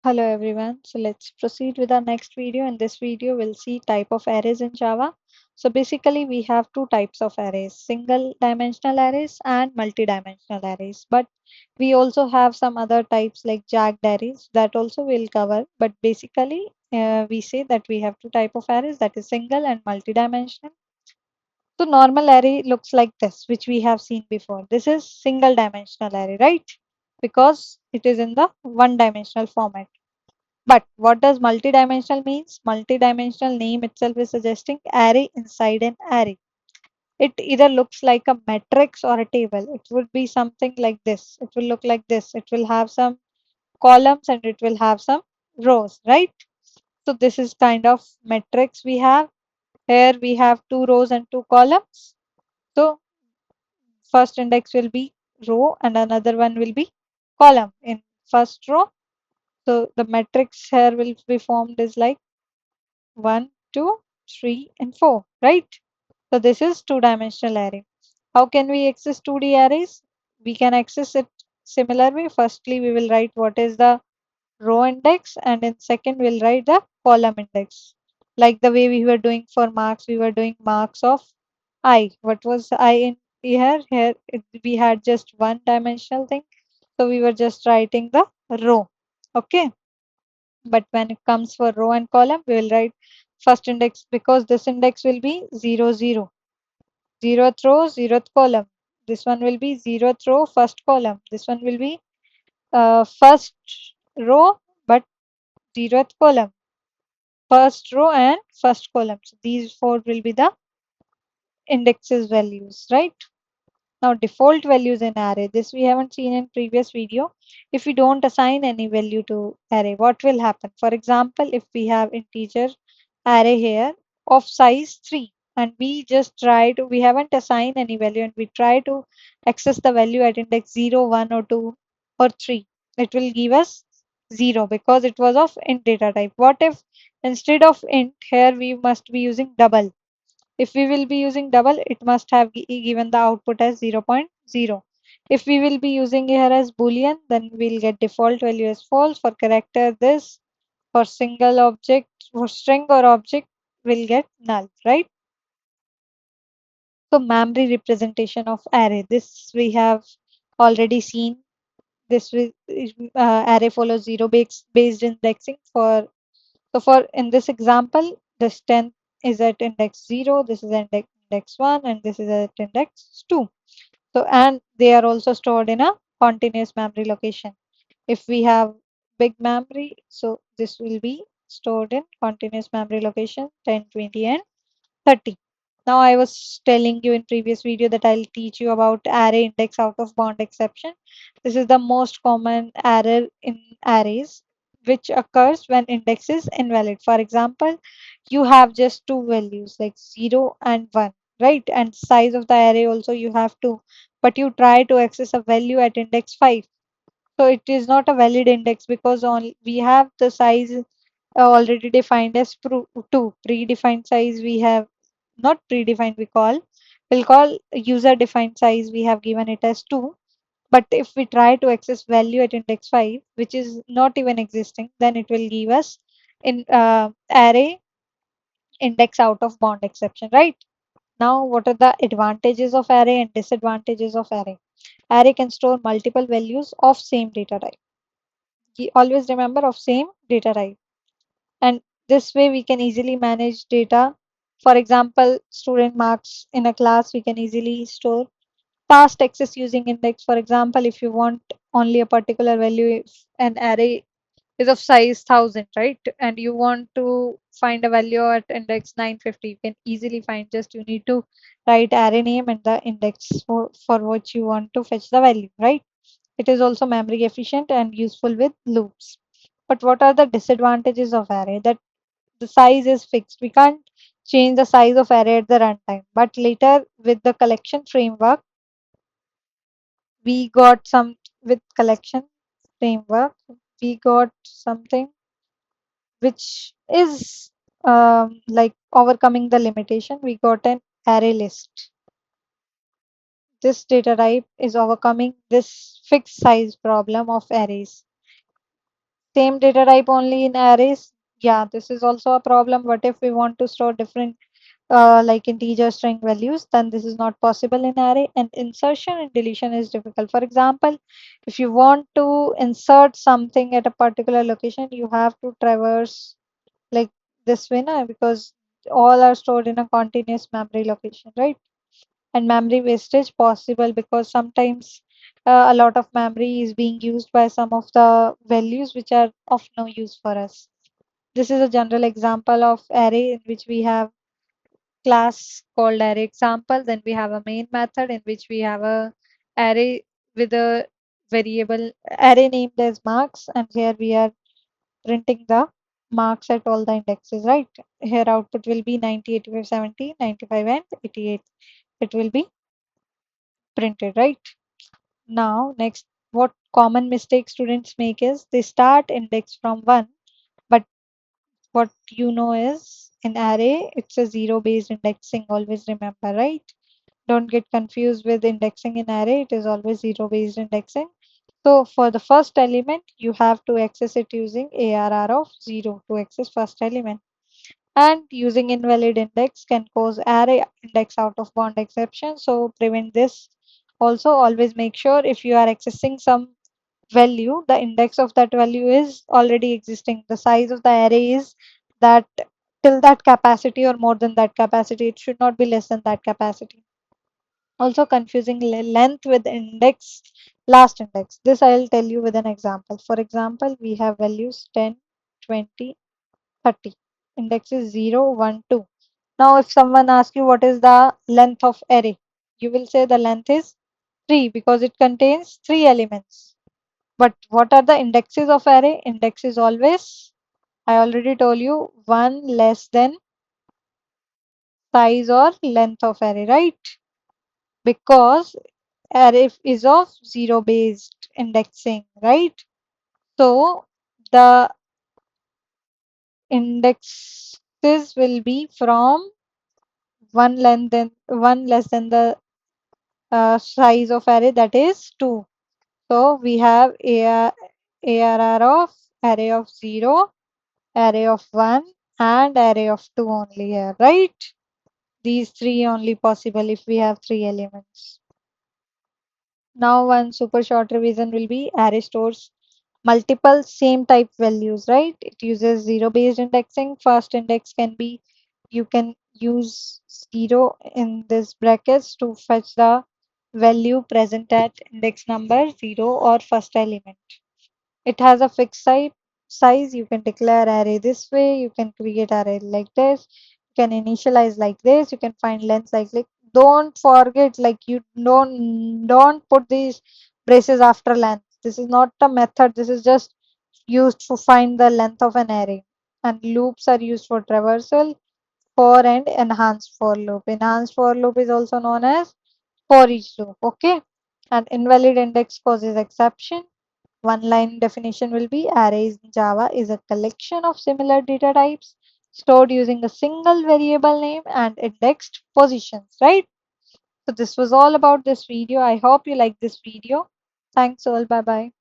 Hello everyone. So let's proceed with our next video. In this video, we'll see type of arrays in Java. So basically we have two types of arrays, single dimensional arrays and multi-dimensional arrays. But we also have some other types like jagged arrays that also we'll cover. But basically we say that we have two type of arrays, that is single and multi-dimensional. So normal array looks like this, which we have seen before. This is single dimensional array, right? Because it is in the one dimensional format. But what does multidimensional means? Multidimensional name itself is suggesting array inside an array. It either looks like a matrix or a table. It would be something like this. It will look like this. It will have some columns and it will have some rows, right? So this is kind of matrix we have. Here we have two rows and two columns. So first index will be row and another one will be column in first row. So the matrix here will be formed as like 1, 2, 3, and 4, right? So this is two-dimensional array. How can we access 2D arrays? We can access it similar way. Firstly, we will write what is the row index, and in second, we'll write the column index. Like the way we were doing for marks, we were doing marks of I. What was I in here? Here we had just one dimensional thing. So we were just writing the row. Okay. But when it comes for row and column, we will write first index because this index will be 0, 0. 0th row, 0th column. This one will be 0th row, first column. This one will be first row, but 0th column. First row and first column. So these four will be the indexes values, right? Now default values in array, this we haven't seen in previous video. If we don't assign any value to array, what will happen? For example, if we have integer array here of size 3 and we just try to, we haven't assigned any value and we try to access the value at index 0, 1 or 2 or 3, it will give us 0 because it was of int data type. What if instead of int here we must be using double? If we will be using double, it must have given the output as 0.0. If we will be using here as boolean, then we'll get default value as false. For character this, for single object, for string or object, we'll get null, right? So memory representation of array, this we have already seen. This will array follows zero based indexing. So for in this example, this 10 is at index 0, this is at index 1, and this is at index 2. So and they are also stored in a continuous memory location. If we have big memory, so this will be stored in continuous memory location 10, 20, and 30. Now I was telling you in previous video that I'll teach you about array index out of bound exception. This is the most common error in arrays which occurs when index is invalid. For example, you have just two values like 0 and 1, right? And size of the array also you have two, but you try to access a value at index 5. So it is not a valid index because we have the size already defined as 2. Predefined size we have not predefined, we'll call user defined size, we have given it as 2. But if we try to access value at index 5, which is not even existing, then it will give us in array index out of bound exception, right? Now what are the advantages of array and disadvantages of array? Array can store multiple values of same data type. Always remember, of same data type. And this way we can easily manage data. For example, student marks in a class, we can easily store past access using index. For example, if you want only a particular value, if an array is of size 1000, right, and you want to find a value at index 950, you can easily find. Just you need to write array name and the index for which you want to fetch the value, right? It is also memory efficient and useful with loops. But what are the disadvantages of array? That the size is fixed. We can't change the size of array at the runtime. But later with the collection framework, we got some with collection framework, we got something which is like overcoming the limitation. We got an array list. This data type is overcoming this fixed size problem of arrays. Same data type only in arrays. Yeah, this is also a problem. What if we want to store different like integer string values? Then this is not possible in array, and insertion and deletion is difficult. For example, if you want to insert something at a particular location, you have to traverse like this way now, because all are stored in a continuous memory location, right? And memory wastage possible because sometimes a lot of memory is being used by some of the values which are of no use for us. This is a general example of array in which we have class called array example. Then we have a main method in which we have a array with a variable array named as marks, and here we are printing the marks at all the indexes, right? Here output will be 90, 85, 70, 95 and 88. It will be printed, right? Now, next, what common mistake students make is they start index from 1, but what you know is in array, it's a zero based indexing. Always remember, right? Don't get confused with indexing in array. It is always zero based indexing. So for the first element, you have to access it using ARR of 0 to access first element. And using invalid index can cause array index out of bound exception. So prevent this. Also, always make sure if you are accessing some value, the index of that value is already existing. The size of the array is that till that capacity or more than that capacity. It should not be less than that capacity. Also confusing length with index, last index. This I'll tell you with an example. For example, we have values 10, 20, 30. Index is 0, 1, 2. Now, if someone asks you what is the length of array, you will say the length is 3 because it contains 3 elements. But what are the indexes of array? Index is always, I already told you, 1 less than size or length of array, right? Because array is of zero based indexing, right? So the indexes will be from one less than the size of array, that is 2. So we have ARR of array of 0, array of 1 and array of 2 only here, right? These three only possible if we have 3 elements. Now one super short revision will be array stores multiple same type values, right? It uses zero based indexing. First index can be, you can use 0 in this brackets to fetch the value present at index number 0 or first element. It has a fixed size. You can declare array this way. You can create array like this. You can initialize like this. You can find length like. Don't forget, like you don't put these braces after length. This is not a method. This is just used to find the length of an array. And loops are used for traversal, for and enhanced for loop. Enhanced for loop is also known as for each loop. Okay. And invalid index causes exception. One line definition will be arrays in Java is a collection of similar data types stored using a single variable name and indexed positions, right? So this was all about this video. I hope you like this video. Thanks all. Bye bye.